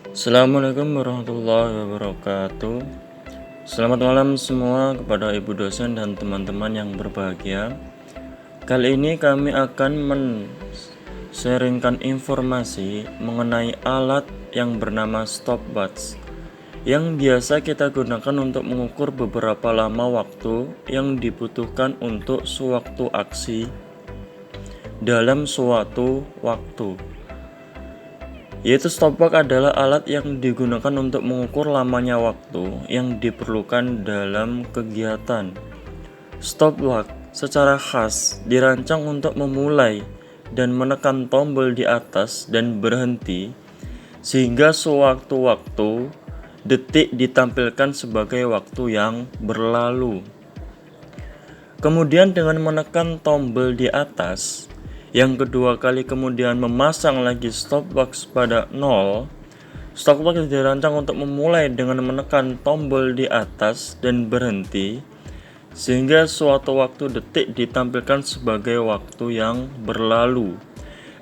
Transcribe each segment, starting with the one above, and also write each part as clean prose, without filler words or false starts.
Assalamualaikum warahmatullahi wabarakatuh. Selamat malam semua kepada ibu dosen dan teman-teman yang berbahagia. Kali ini kami akan men-sharingkan informasi mengenai alat yang bernama stopwatch yang biasa kita gunakan untuk mengukur beberapa lama waktu yang dibutuhkan untuk suatu aksi dalam suatu waktu. Yaitu stopwatch adalah alat yang digunakan untuk mengukur lamanya waktu yang diperlukan dalam kegiatan. Stopwatch secara khas dirancang untuk memulai dan menekan tombol di atas dan berhenti sehingga sewaktu-waktu detik ditampilkan sebagai waktu yang berlalu. Kemudian dengan menekan tombol di atas, yang kedua kali kemudian memasang lagi stopwatch pada 0. Stopwatch dirancang untuk memulai dengan menekan tombol di atas dan berhenti sehingga suatu waktu detik ditampilkan sebagai waktu yang berlalu.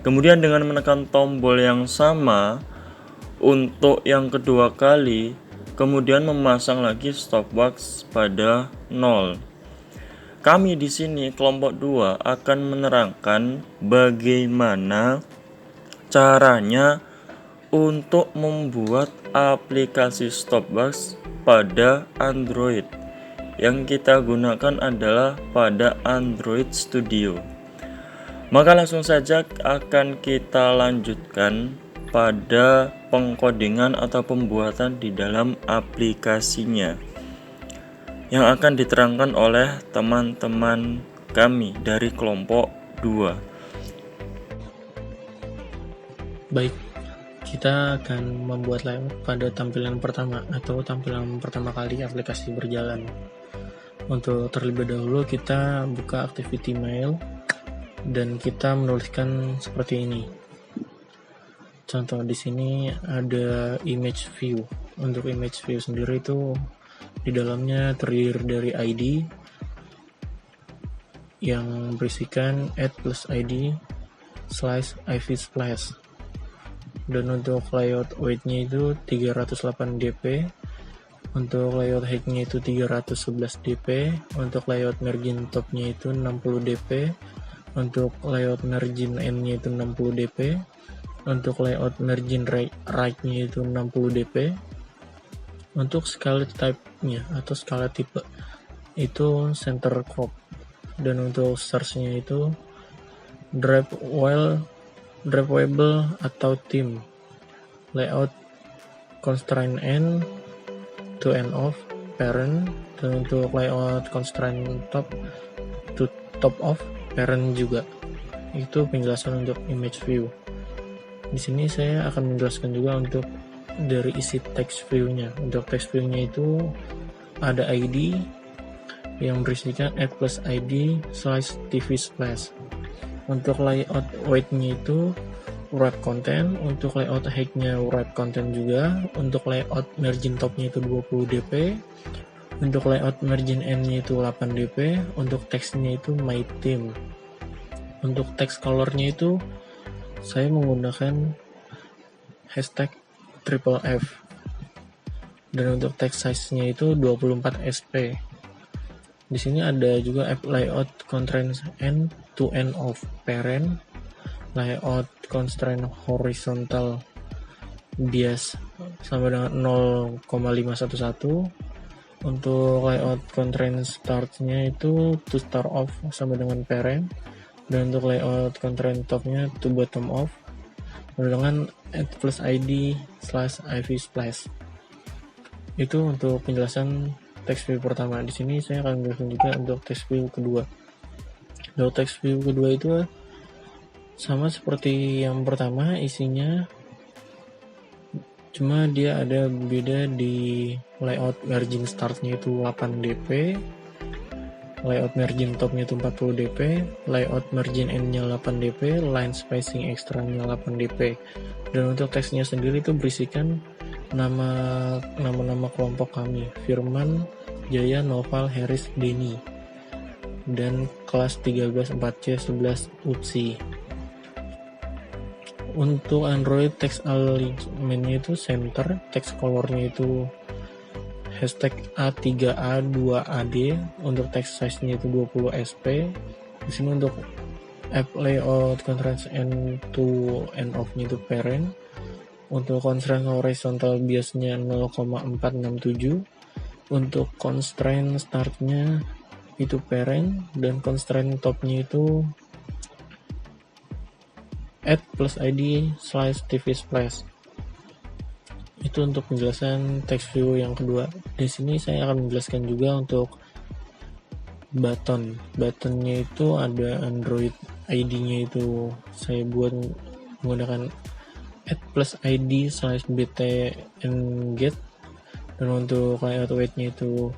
Kemudian dengan menekan tombol yang sama untuk yang kedua kali, kemudian memasang lagi stopwatch pada 0. Kami di sini kelompok 2 akan menerangkan bagaimana caranya untuk membuat aplikasi stopwatch pada Android. Yang kita gunakan adalah pada Android Studio. Maka langsung saja akan kita lanjutkan pada pengkodingan atau pembuatan di dalam aplikasinya, yang akan diterangkan oleh teman-teman kami dari kelompok 2. Baik, kita akan membuat layout pada tampilan pertama atau tampilan pertama kali aplikasi berjalan. Untuk terlebih dahulu kita buka activity mail dan kita menuliskan seperti ini. Contoh di sini ada image view. Untuk image view sendiri itu di dalamnya terdiri dari ID yang berisikan add plus ID /IV splash, dan untuk layout weight-nya itu 308 dp, untuk layout height-nya itu 311 dp, untuk layout margin top-nya itu 60 dp, untuk layout margin end-nya itu 60 dp, untuk layout margin right-nya itu 60 dp. Untuk skala type-nya atau skala tipe itu center crop, dan untuk source-nya itu drivable atau theme, layout constraint end to end of parent, dan untuk layout constraint top to top of parent juga. Itu penjelasan untuk image view. Di sini saya akan menjelaskan juga untuk dari isi text view-nya. Untuk text view-nya itu ada ID yang berisikan add plus ID /TV splash. Untuk layout weight-nya itu wrap content, untuk layout height-nya wrap content juga, untuk layout margin top-nya itu 20 dp, untuk layout margin end-nya itu 8 dp, untuk text-nya itu my theme. Untuk text color-nya itu saya menggunakan hashtag #F, dan untuk text size-nya itu 24 sp. Di sini ada juga app layout constraint end to end of parent, layout constraint horizontal bias sama dengan 0,511, untuk layout constraint start-nya itu to start off sama dengan parent, dan untuk layout constraint top-nya to bottom off dengan add plus ID /IV splash. Itu untuk penjelasan text view pertama. Di sini saya akan menjelaskan juga untuk text view kedua. Untuk text view kedua itu sama seperti yang pertama isinya, cuma dia ada beda di layout margin start-nya itu 8 dp, layout margin top-nya itu 40 dp, layout margin end-nya 8 dp, line spacing extra-nya 8 dp. Dan untuk teksnya sendiri itu berisikan nama kelompok kami, Firman, Jaya, Noval, Heris, Denny. dan kelas 13 4C 11 UTSI. Untuk Android text alignment-nya itu center, text color-nya itu hashtag A3A2AD, untuk text size-nya itu 20 sp. Di sini untuk app layout constraints end to end of-nya itu parent. Untuk constraint horizontal biasnya 0,467. Untuk constraint start-nya itu parent, dan constraint top-nya itu add plus id / tv splash. Itu untuk penjelasan text view yang kedua. Di sini saya akan menjelaskan juga untuk buttonnya itu ada Android ID-nya itu saya buat menggunakan add plus id / btn get, dan untuk layout weight-nya itu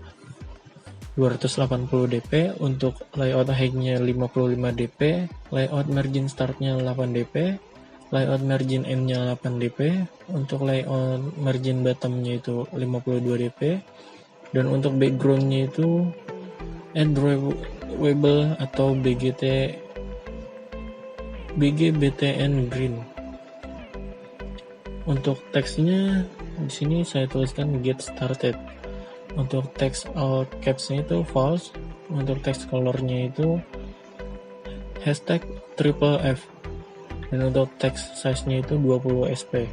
280 dp, untuk layout height-nya 55 dp, layout margin start-nya 8 dp, layout margin end-nya 8 dp, untuk layout margin bottom-nya itu 52 dp, dan untuk background-nya itu drawable atau BGBTN green. Untuk teksnya di sini saya tuliskan get started. Untuk text all caps-nya itu false. Untuk text color-nya itu hashtag FFF, dan untuk text size-nya itu 20 sp.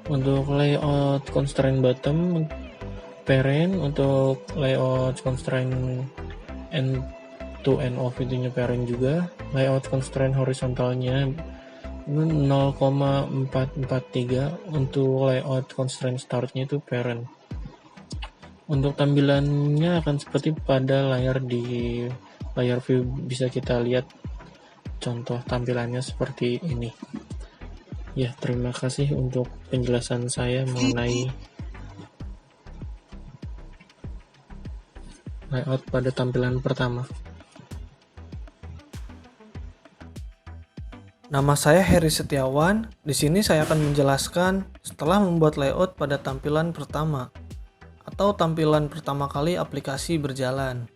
Untuk layout constraint bottom parent, untuk layout constraint end to end of itunya parent juga. Layout constraint horizontalnya 0,443, untuk layout constraint startnya itu parent. Untuk tampilannya akan seperti pada layar di layar view, bisa kita lihat contoh tampilannya seperti ini. Ya, terima kasih untuk penjelasan saya mengenai layout pada tampilan pertama. Nama saya Heri Setiawan. Di sini saya akan menjelaskan setelah membuat layout pada tampilan pertama atau tampilan pertama kali aplikasi berjalan.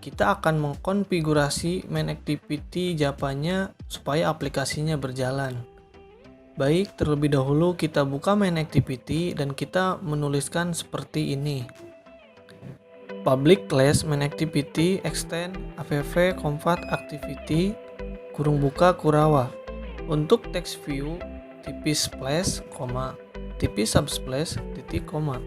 Kita akan mengkonfigurasi main activity Java-nya supaya aplikasinya berjalan. Baik, terlebih dahulu kita buka main activity dan kita menuliskan seperti ini. Public class main activity extend avv convert activity kurung buka Kurawa. Untuk text view tv splash, tv subsplash titik koma.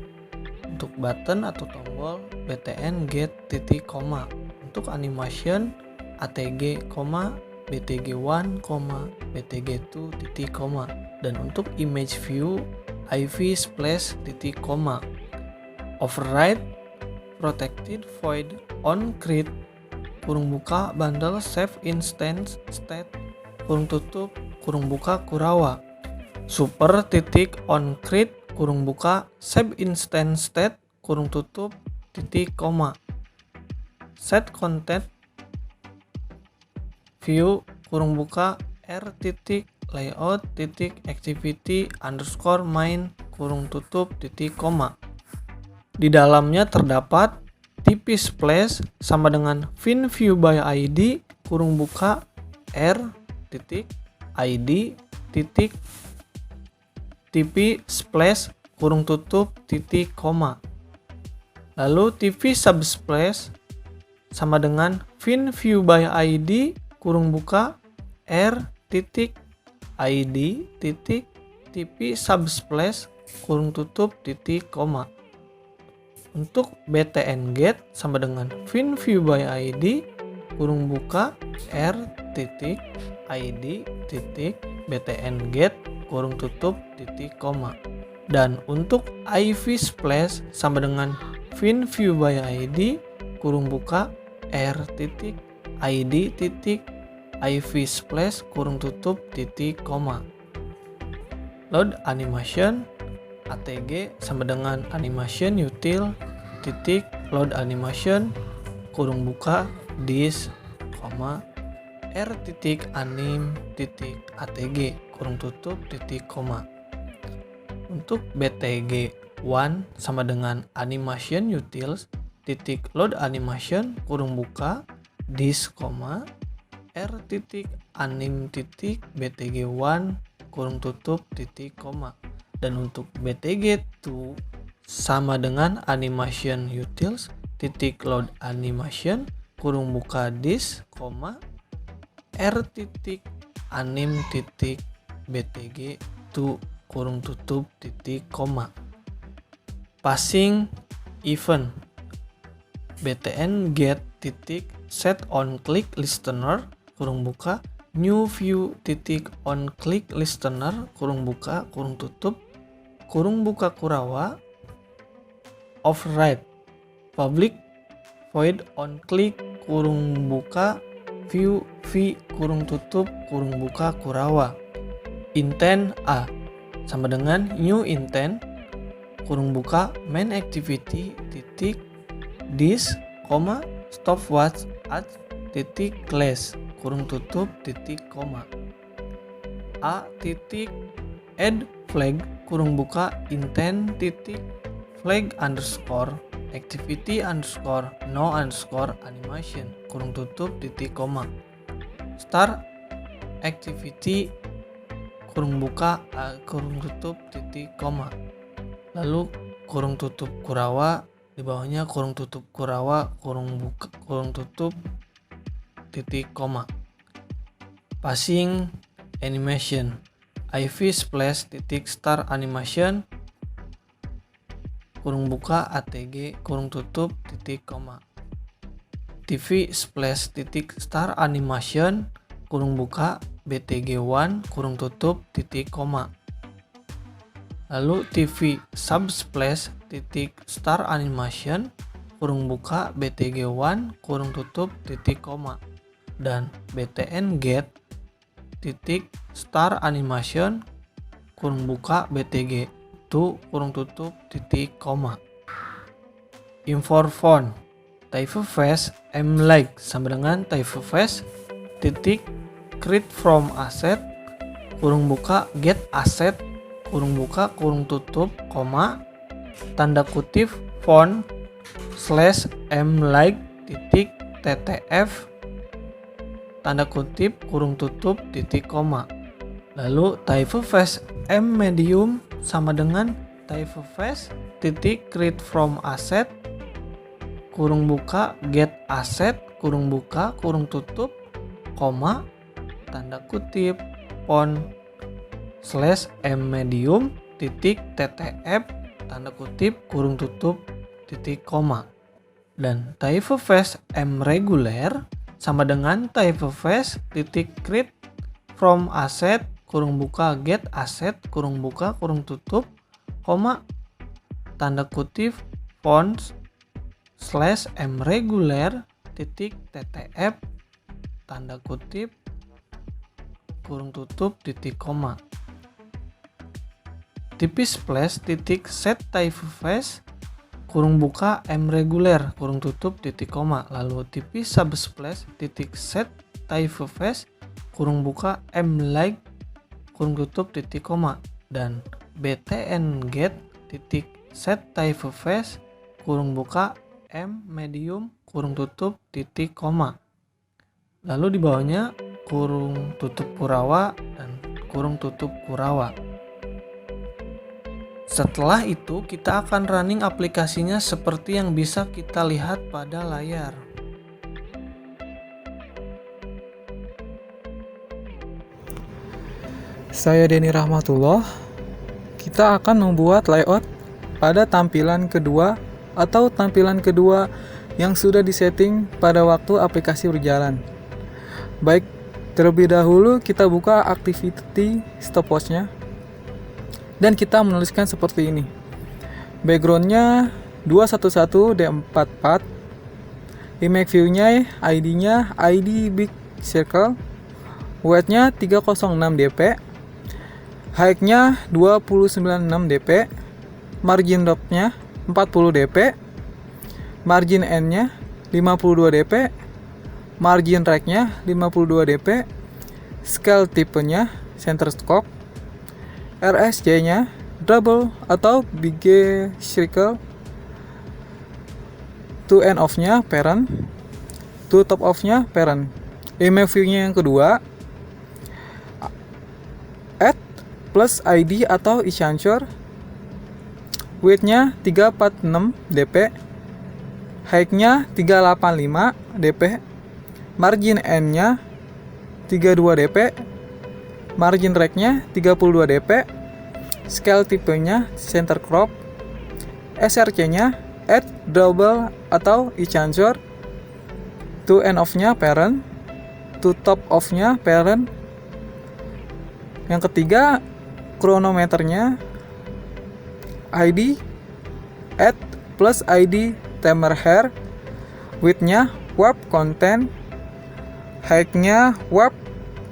Untuk button atau tombol btn get titik koma. Untuk animation atg, btg1, btg2 titik koma. Dan untuk image view iv splash titik koma. Override protected void on create kurung buka bundle save instance state kurung tutup kurung buka Kurawa. Super titik on create kurung buka save instance state kurung tutup titik koma. Set content view kurung buka r titik layout titik activity underscore main kurung tutup titik koma. Di dalamnya terdapat tv splash sama dengan fin view by id kurung buka r titik id titik tv splash kurung tutup titik koma. Lalu tv subsplash sama dengan fin view by id kurung buka r titik id titik tv subsplash kurung tutup titik koma. Untuk btn get sama dengan fin view by id kurung buka r titik id titik btn get kurung tutup titik koma. Dan untuk iv splash sama dengan fin view by id kurung buka r titik id titik iv splash kurung tutup titik koma. Load animation atg sama dengan animation util titik load animation kurung buka this, r titik anim titik atg kurung tutup titik koma. Untuk btg1 sama dengan animation utils titik load animation kurung buka dis, r titik anim titik btg1 kurung tutup titik koma. Dan untuk btg2 sama dengan animation utils titik load animation kurung buka dis, r titik anim titik btg2 kurung tutup titik koma. Passing event btn get titik set on click listener kurung buka new view titik on click listener kurung buka kurung tutup kurung buka kurawa override public void on click kurung buka view v kurung tutup kurung buka kurawa. Intent a sama dengan new intent kurung buka main activity titik dis, stopwatch at titik class kurung tutup titik koma. A titik add flag kurung buka intent titik flag underscore activity underscore no underscore animation kurung tutup titik koma. Start activity kurung buka kurung tutup titik koma. Lalu kurung tutup kurawa, di bawahnya kurung tutup kurawa kurung buka kurung tutup titik koma. Passing animation iv splash titik star animation kurung buka atg kurung tutup titik koma. tv splash titik star animation kurung buka btg1 kurung tutup titik koma. Lalu tv subsplash titik star animation kurung buka btg1 kurung tutup titik koma. Dan btn get titik star animation kurung buka btg2 kurung tutup titik koma. Import font typeface mlike sama dengan typeface titik create from asset kurung buka get asset kurung buka kurung tutup koma tanda kutip font slash mlike titik ttf tanda kutip kurung tutup titik koma. Lalu typeface medium sama dengan typeface titik create from asset kurung buka get asset kurung buka kurung tutup koma tanda kutip font slash medium titik ttf tanda kutip kurung tutup titik koma. Dan typeface regular sama dengan typeface titik create from asset kurung buka get asset kurung buka kurung tutup koma tanda kutip font slash regular titik ttf tanda kutip kurung tutup titik koma. tv splash titik set typeface kurung buka regular kurung tutup titik koma. Lalu tv subsplash titik set typeface kurung buka mlike kurung tutup titik koma. Dan btn get titik set typeface kurung buka medium kurung tutup titik koma. Lalu di bawahnya kurung tutup kurawa dan kurung tutup kurawa. Setelah itu kita akan running aplikasinya seperti yang bisa kita lihat pada layar. Saya Denny Rahmatullah. Kita akan membuat layout pada tampilan kedua atau tampilan kedua yang sudah disetting pada waktu aplikasi berjalan. Baik, terlebih dahulu kita buka activity stopwatch-nya. Dan kita menuliskan seperti ini. Background-nya 211D44. Image view-nya, ID-nya ID Big Circle. Weight-nya 306 dp. Height-nya 296 dp. Margin drop-nya 40 dp. Margin end-nya 52 dp. Margin right-nya 52 dp. Scale tipenya center scope. RSJ-nya double atau big circle. To end of-nya parent. to top of-nya parent. Email view-nya yang kedua, add plus ID atau e-chancor, width-nya 346 dp, height-nya 385 dp, margin N-nya 32 dp, margin rect-nya 32 dp, scale tipenya center crop, src-nya add double atau e-chancor, to end of-nya parent, to top of-nya parent. Yang ketiga, chronometernya ID add plus ID timer hair, width-nya warp content, height-nya warp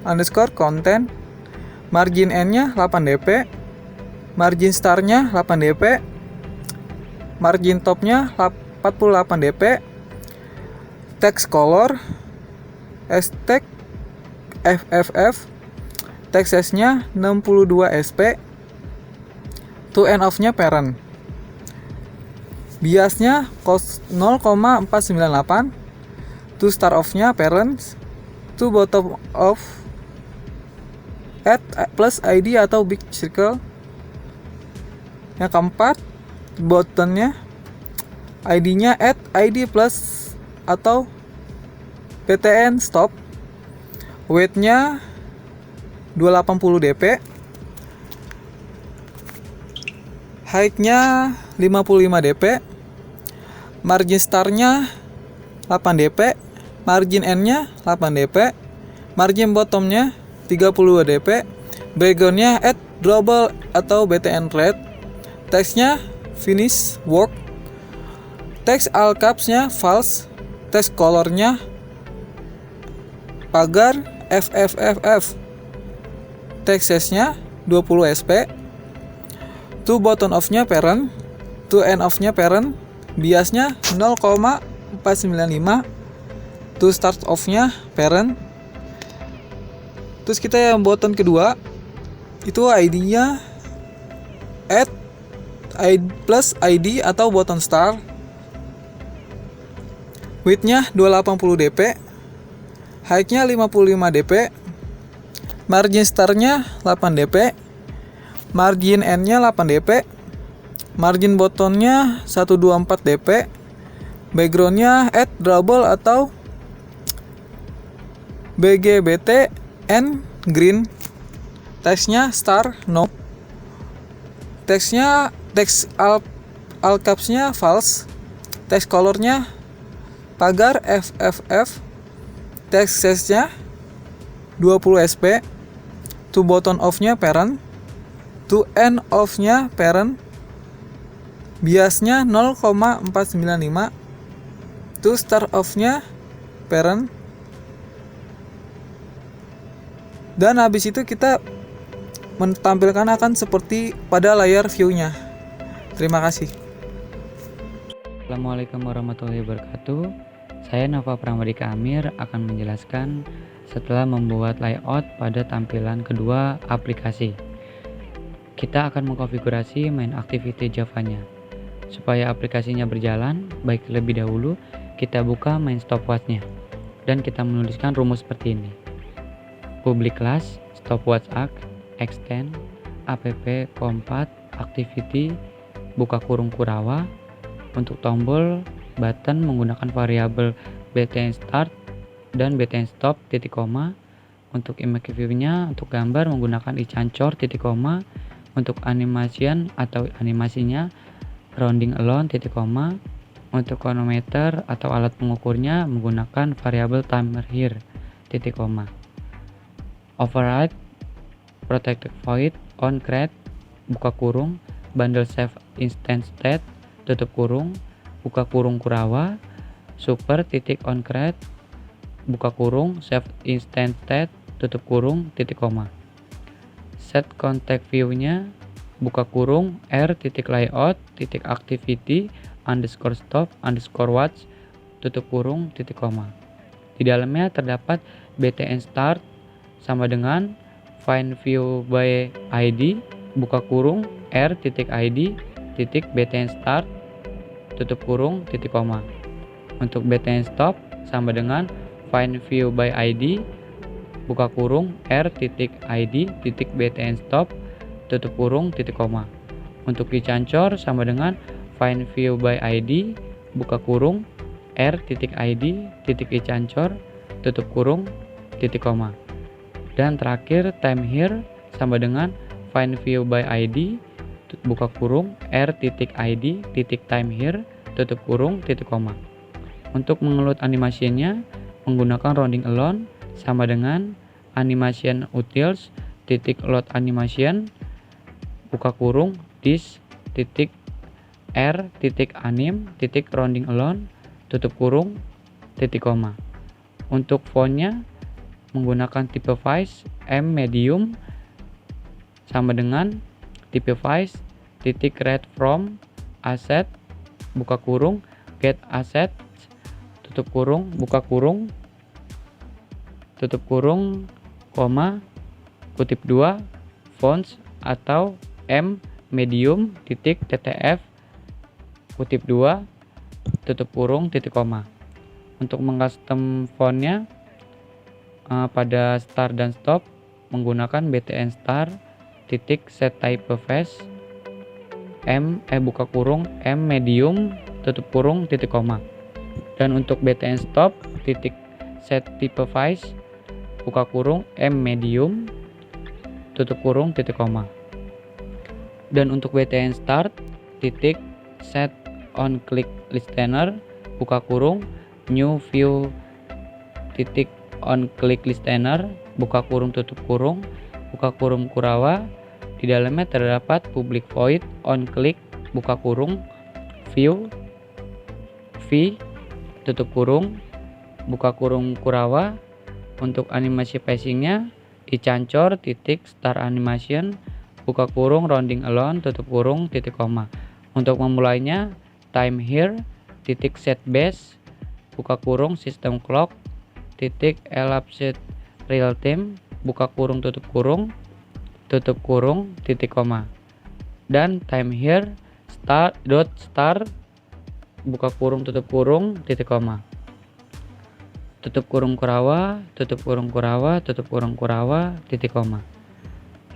underscore content, margin N-nya 8 dp, margin star-nya 8 dp, margin top-nya 48 dp, text color hashtag FFF, text size-nya 62 sp, to end of-nya parent. Biasnya 0,498, to start of-nya parents, to bottom of add plus ID atau big circle. Yang keempat, buttonnya ID-nya add ID plus atau BTN stop, weight-nya 280 dp, height-nya 55 dp, margin star-nya 8 dp, margin N-nya 8 dp, margin bottom-nya 32 dp, background-nya add double atau BTN red, text-nya finish work, text all caps-nya false, text color-nya pagar FFFF, text size-nya 20 sp, to bottom of-nya parent, to end of-nya parent, biasnya 0,495, to start of-nya parent. Terus kita yang button kedua itu ID-nya add plus ID atau button star, width-nya 280 dp, height-nya 55 dp, margin star-nya 8 dp, margin N-nya 8 dp, margin bottom-nya 124 dp, background-nya add double atau BGBT N green, text-nya star no, text-nya text all caps-nya false, text color-nya pagar FFF, text size-nya 20 sp, to bottom of-nya parent, to end of-nya parent, biasnya 0,495, to start of-nya parent. Dan habis itu kita menampilkan akan seperti pada layar view-nya. Terima kasih. Assalamualaikum warahmatullahi wabarakatuh. Saya Nova Pramadika Amir akan menjelaskan setelah membuat layout pada tampilan kedua aplikasi. Kita akan mengkonfigurasi main activity Java-nya. Supaya aplikasinya berjalan, baik terlebih dahulu kita buka main stopwatch-nya dan kita menuliskan rumus seperti ini. Public class stopwatch arc extend app compat activity buka kurung Kurawa. Untuk tombol button menggunakan variabel btn start dan btn stop titik koma. Untuk image view-nya untuk gambar menggunakan e-chancor titik koma. Untuk animation atau animasinya rounding alone titik koma. Untuk chronometer atau alat pengukurnya menggunakan variabel timer here titik koma. Override protected void on create buka kurung bundle save instance state tutup kurung buka kurung Kurawa super titik on create buka kurung save instance state tutup kurung titik koma. Set context view-nya buka kurung r titik layout titik activity underscore stop underscore watch tutup kurung titik koma. Di dalamnya terdapat btn start sama dengan find view by ID buka kurung r titik ID titik btn start tutup kurung titik koma. Untuk btn stop sama dengan find view by ID buka kurung r.id.btn stop tutup kurung titik koma. Untuk dicancor sama dengan find view by ID buka kurung r.id.icancor tutup kurung titik koma. Dan terakhir time here sama dengan find view by ID buka kurung r.id.time here tutup kurung titik koma. Untuk mengeload animasinya menggunakan rounding alone sama dengan animation utils titik load animation buka kurung this titik r titik anim titik rounding alone tutup kurung titik koma. Untuk fontnya menggunakan typeface M medium sama dengan typeface titik read from asset buka kurung get asset tutup kurung buka kurung tutup kurung koma kutip 2 fonts atau M medium titik ttf kutip 2 tutup kurung titik koma. Untuk mengcustom fontnya pada start dan stop menggunakan btn start titik set typeface buka kurung M medium tutup kurung titik koma. Dan untuk btn stop titik set typeface buka kurung M medium tutup kurung titik koma. Dan untuk btn start titik set on click listener buka kurung new view titik on click listener buka kurung tutup kurung buka kurung Kurawa. Di dalamnya terdapat public void on click buka kurung view v tutup kurung buka kurung Kurawa. Untuk animasi pacingnya dicancor titik start animation buka kurung rounding alone tutup kurung titik koma. Untuk memulainya time here titik set base buka kurung system clock titik elapsed real time buka kurung tutup kurung titik koma. Dan time here start buka kurung tutup kurung titik koma. Tutup kurung Kurawa tutup kurung Kurawa tutup kurung Kurawa titik koma.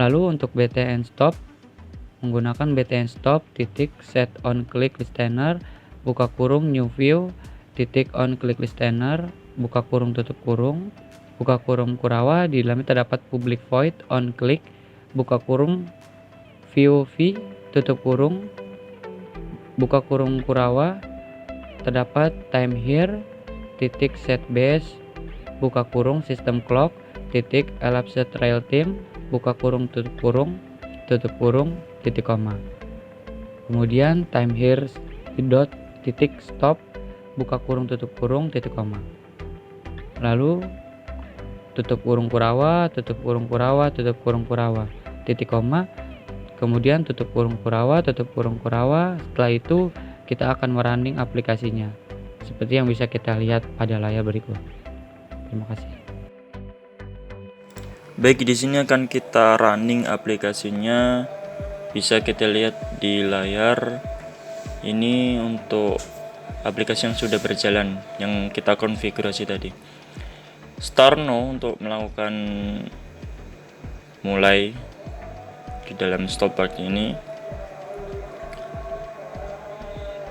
Lalu untuk btn stop menggunakan btn stop titik set on click listener buka kurung new view titik on click listener buka kurung tutup kurung buka kurung Kurawa. Di dalamnya terdapat public void on click buka kurung view v tutup kurung buka kurung Kurawa. Terdapat time here titik set base buka kurung system clock titik elapsed real time buka kurung tutup kurung titik koma. Kemudian time here dot titik stop buka kurung tutup kurung titik koma. Lalu tutup kurung Kurawa tutup kurung Kurawa tutup kurung Kurawa titik koma. Kemudian tutup kurung Kurawa tutup kurung Kurawa. Setelah itu kita akan merunning aplikasinya seperti yang bisa kita lihat pada layar berikut. Terima kasih. Baik, di sini akan kita running aplikasinya. Bisa kita lihat di layar. Ini untuk aplikasi yang sudah berjalan yang kita konfigurasi tadi. Start now untuk melakukan mulai di dalam stopwatch ini.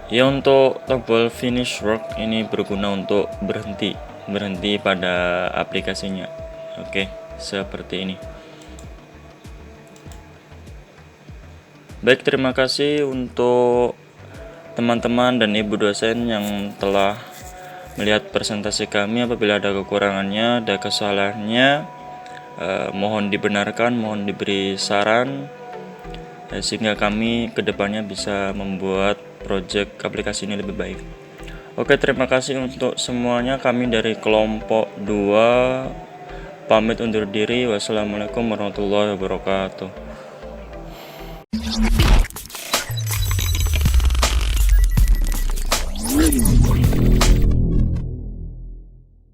Ya, untuk tombol finish work ini berguna untuk berhenti pada aplikasinya. Oke, seperti ini. Baik, terima kasih untuk teman-teman dan ibu dosen yang telah melihat presentasi kami. Apabila ada kekurangannya, ada kesalahannya, mohon dibenarkan, mohon diberi saran sehingga kami kedepannya bisa membuat project aplikasi ini lebih baik. Oke, terima kasih untuk semuanya. Kami dari kelompok 2 pamit undur diri. Wassalamualaikum warahmatullahi wabarakatuh.